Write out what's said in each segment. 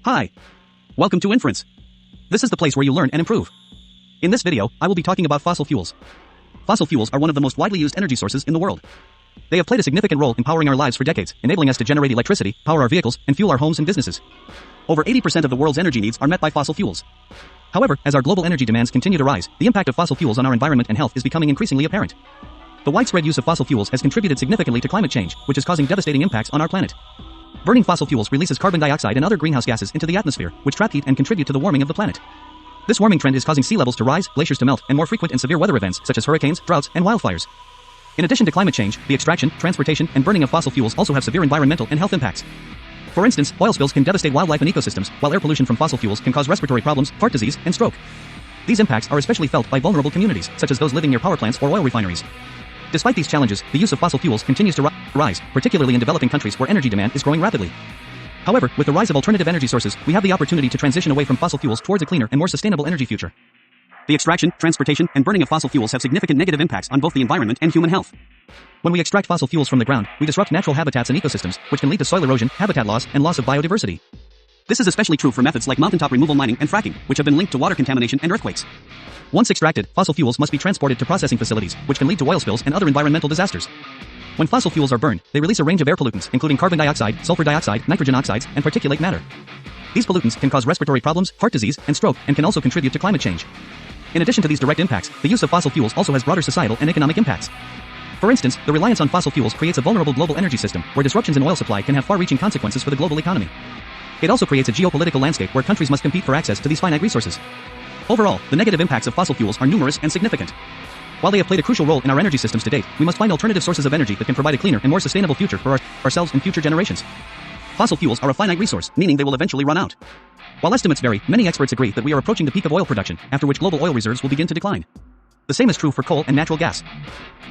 Hi. Welcome to Inference. This is the place where you learn and improve. In this video, I will be talking about fossil fuels. Fossil fuels are one of the most widely used energy sources in the world. They have played a significant role in powering our lives for decades, enabling us to generate electricity, power our vehicles, and fuel our homes and businesses. Over 80% of the world's energy needs are met by fossil fuels. However, as our global energy demands continue to rise, the impact of fossil fuels on our environment and health is becoming increasingly apparent. The widespread use of fossil fuels has contributed significantly to climate change, which is causing devastating impacts on our planet. Burning fossil fuels releases carbon dioxide and other greenhouse gases into the atmosphere, which trap heat and contribute to the warming of the planet. This warming trend is causing sea levels to rise, glaciers to melt, and more frequent and severe weather events such as hurricanes, droughts, and wildfires. In addition to climate change, the extraction, transportation, and burning of fossil fuels also have severe environmental and health impacts. For instance, oil spills can devastate wildlife and ecosystems, while air pollution from fossil fuels can cause respiratory problems, heart disease, and stroke. These impacts are especially felt by vulnerable communities, such as those living near power plants or oil refineries. Despite these challenges, the use of fossil fuels continues to rise, particularly in developing countries where energy demand is growing rapidly. However, with the rise of alternative energy sources, we have the opportunity to transition away from fossil fuels towards a cleaner and more sustainable energy future. The extraction, transportation, and burning of fossil fuels have significant negative impacts on both the environment and human health. When we extract fossil fuels from the ground, we disrupt natural habitats and ecosystems, which can lead to soil erosion, habitat loss, and loss of biodiversity. This is especially true for methods like mountaintop removal mining and fracking, which have been linked to water contamination and earthquakes. Once extracted, fossil fuels must be transported to processing facilities, which can lead to oil spills and other environmental disasters. When fossil fuels are burned, they release a range of air pollutants, including carbon dioxide, sulfur dioxide, nitrogen oxides, and particulate matter. These pollutants can cause respiratory problems, heart disease, and stroke, and can also contribute to climate change. In addition to these direct impacts, the use of fossil fuels also has broader societal and economic impacts. For instance, the reliance on fossil fuels creates a vulnerable global energy system, where disruptions in oil supply can have far-reaching consequences for the global economy. It also creates a geopolitical landscape where countries must compete for access to these finite resources. Overall, the negative impacts of fossil fuels are numerous and significant. While they have played a crucial role in our energy systems to date, we must find alternative sources of energy that can provide a cleaner and more sustainable future for ourselves and future generations. Fossil fuels are a finite resource, meaning they will eventually run out. While estimates vary, many experts agree that we are approaching the peak of oil production, after which global oil reserves will begin to decline. The same is true for coal and natural gas.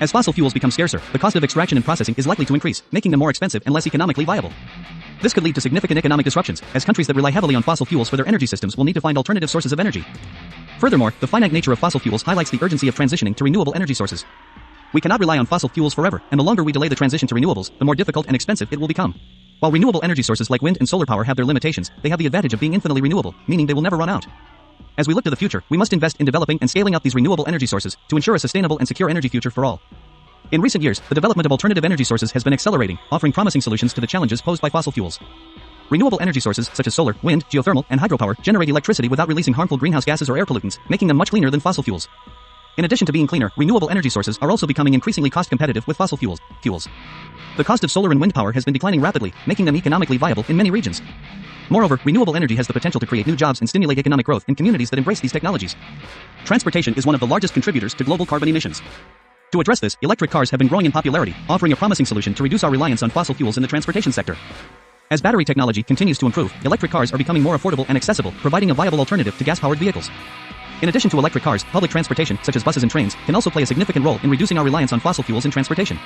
As fossil fuels become scarcer, the cost of extraction and processing is likely to increase, making them more expensive and less economically viable. This could lead to significant economic disruptions, as countries that rely heavily on fossil fuels for their energy systems will need to find alternative sources of energy. Furthermore, the finite nature of fossil fuels highlights the urgency of transitioning to renewable energy sources. We cannot rely on fossil fuels forever, and the longer we delay the transition to renewables, the more difficult and expensive it will become. While renewable energy sources like wind and solar power have their limitations, they have the advantage of being infinitely renewable, meaning they will never run out. As we look to the future, we must invest in developing and scaling up these renewable energy sources to ensure a sustainable and secure energy future for all. In recent years, the development of alternative energy sources has been accelerating, offering promising solutions to the challenges posed by fossil fuels. Renewable energy sources such as solar, wind, geothermal, and hydropower generate electricity without releasing harmful greenhouse gases or air pollutants, making them much cleaner than fossil fuels. In addition to being cleaner, renewable energy sources are also becoming increasingly cost competitive with fossil fuels. The cost of solar and wind power has been declining rapidly, making them economically viable in many regions. Moreover, renewable energy has the potential to create new jobs and stimulate economic growth in communities that embrace these technologies. Transportation is one of the largest contributors to global carbon emissions. To address this, electric cars have been growing in popularity, offering a promising solution to reduce our reliance on fossil fuels in the transportation sector. As battery technology continues to improve, electric cars are becoming more affordable and accessible, providing a viable alternative to gas-powered vehicles. In addition to electric cars, public transportation, such as buses and trains, can also play a significant role in reducing our reliance on fossil fuels in transportation.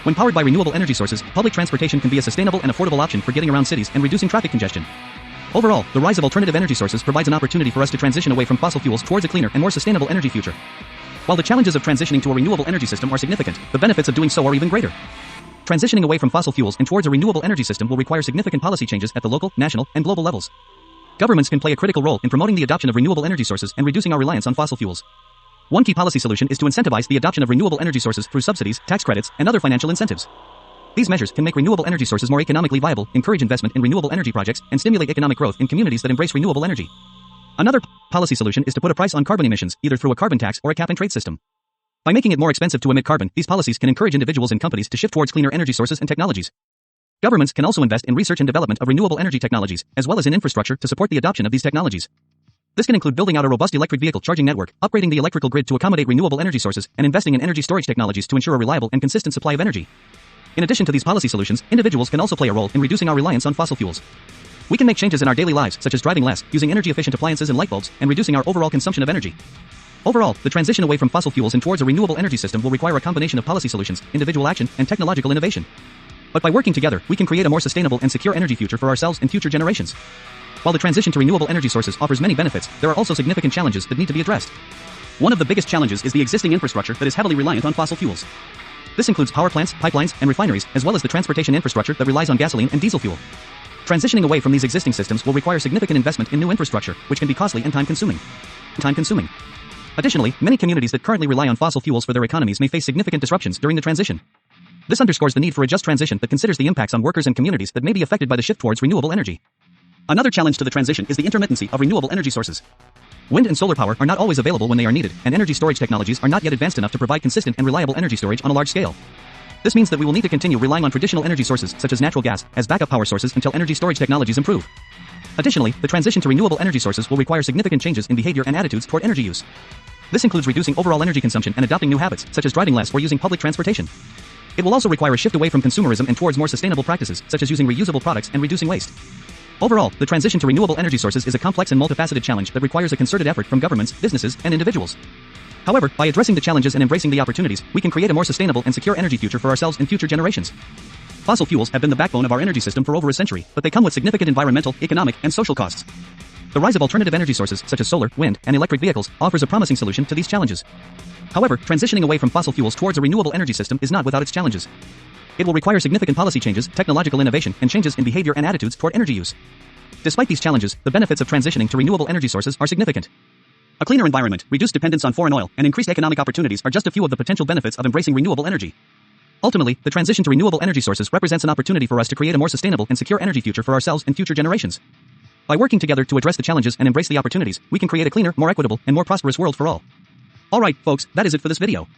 When powered by renewable energy sources, public transportation can be a sustainable and affordable option for getting around cities and reducing traffic congestion. Overall, the rise of alternative energy sources provides an opportunity for us to transition away from fossil fuels towards a cleaner and more sustainable energy future. While the challenges of transitioning to a renewable energy system are significant, the benefits of doing so are even greater. Transitioning away from fossil fuels and towards a renewable energy system will require significant policy changes at the local, national, and global levels. Governments can play a critical role in promoting the adoption of renewable energy sources and reducing our reliance on fossil fuels. One key policy solution is to incentivize the adoption of renewable energy sources through subsidies, tax credits, and other financial incentives. These measures can make renewable energy sources more economically viable, encourage investment in renewable energy projects, and stimulate economic growth in communities that embrace renewable energy. Another policy solution is to put a price on carbon emissions, either through a carbon tax or a cap-and-trade system. By making it more expensive to emit carbon, these policies can encourage individuals and companies to shift towards cleaner energy sources and technologies. Governments can also invest in research and development of renewable energy technologies, as well as in infrastructure to support the adoption of these technologies. This can include building out a robust electric vehicle charging network, upgrading the electrical grid to accommodate renewable energy sources, and investing in energy storage technologies to ensure a reliable and consistent supply of energy. In addition to these policy solutions, individuals can also play a role in reducing our reliance on fossil fuels. We can make changes in our daily lives, such as driving less, using energy-efficient appliances and light bulbs, and reducing our overall consumption of energy. Overall, the transition away from fossil fuels and towards a renewable energy system will require a combination of policy solutions, individual action, and technological innovation. But by working together, we can create a more sustainable and secure energy future for ourselves and future generations. While the transition to renewable energy sources offers many benefits, there are also significant challenges that need to be addressed. One of the biggest challenges is the existing infrastructure that is heavily reliant on fossil fuels. This includes power plants, pipelines, and refineries, as well as the transportation infrastructure that relies on gasoline and diesel fuel. Transitioning away from these existing systems will require significant investment in new infrastructure, which can be costly and time-consuming. Additionally, many communities that currently rely on fossil fuels for their economies may face significant disruptions during the transition. This underscores the need for a just transition that considers the impacts on workers and communities that may be affected by the shift towards renewable energy. Another challenge to the transition is the intermittency of renewable energy sources. Wind and solar power are not always available when they are needed, and energy storage technologies are not yet advanced enough to provide consistent and reliable energy storage on a large scale. This means that we will need to continue relying on traditional energy sources such as natural gas as backup power sources until energy storage technologies improve. Additionally, the transition to renewable energy sources will require significant changes in behavior and attitudes toward energy use. This includes reducing overall energy consumption and adopting new habits, such as driving less or using public transportation. It will also require a shift away from consumerism and towards more sustainable practices, such as using reusable products and reducing waste. Overall, the transition to renewable energy sources is a complex and multifaceted challenge that requires a concerted effort from governments, businesses, and individuals. However, by addressing the challenges and embracing the opportunities, we can create a more sustainable and secure energy future for ourselves and future generations. Fossil fuels have been the backbone of our energy system for over a century, but they come with significant environmental, economic, and social costs. The rise of alternative energy sources such as solar, wind, and electric vehicles offers a promising solution to these challenges. However, transitioning away from fossil fuels towards a renewable energy system is not without its challenges. It will require significant policy changes, technological innovation, and changes in behavior and attitudes toward energy use. Despite these challenges, the benefits of transitioning to renewable energy sources are significant. A cleaner environment, reduced dependence on foreign oil, and increased economic opportunities are just a few of the potential benefits of embracing renewable energy. Ultimately, the transition to renewable energy sources represents an opportunity for us to create a more sustainable and secure energy future for ourselves and future generations. By working together to address the challenges and embrace the opportunities, we can create a cleaner, more equitable, and more prosperous world for all. Alright, folks, that is it for this video.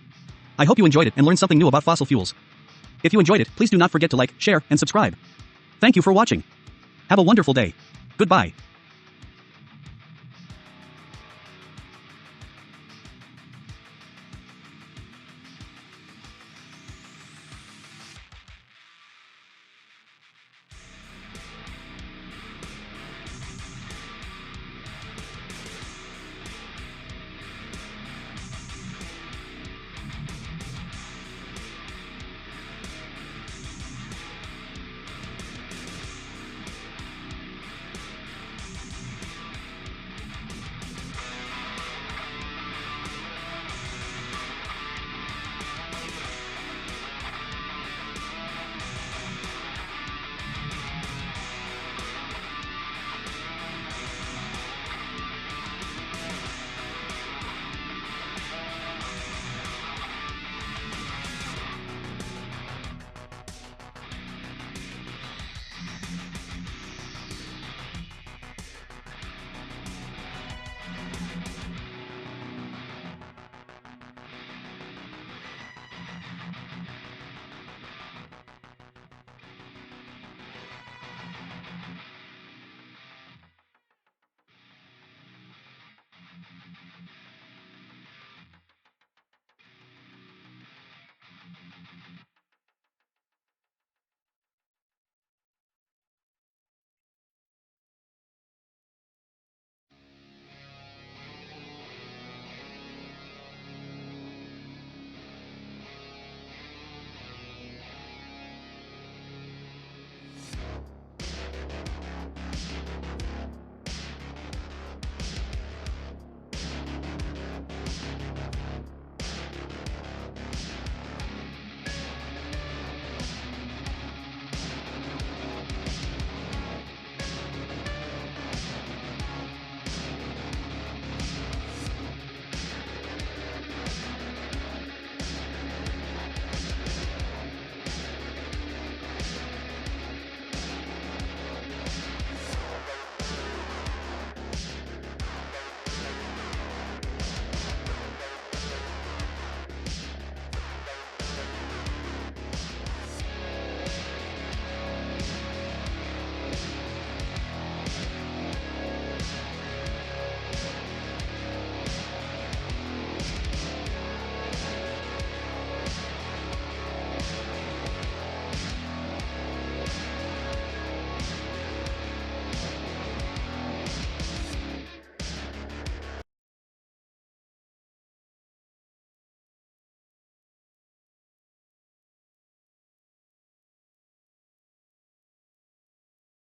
I hope you enjoyed it and learned something new about fossil fuels. If you enjoyed it, please do not forget to like, share, and subscribe. Thank you for watching. Have a wonderful day. Goodbye.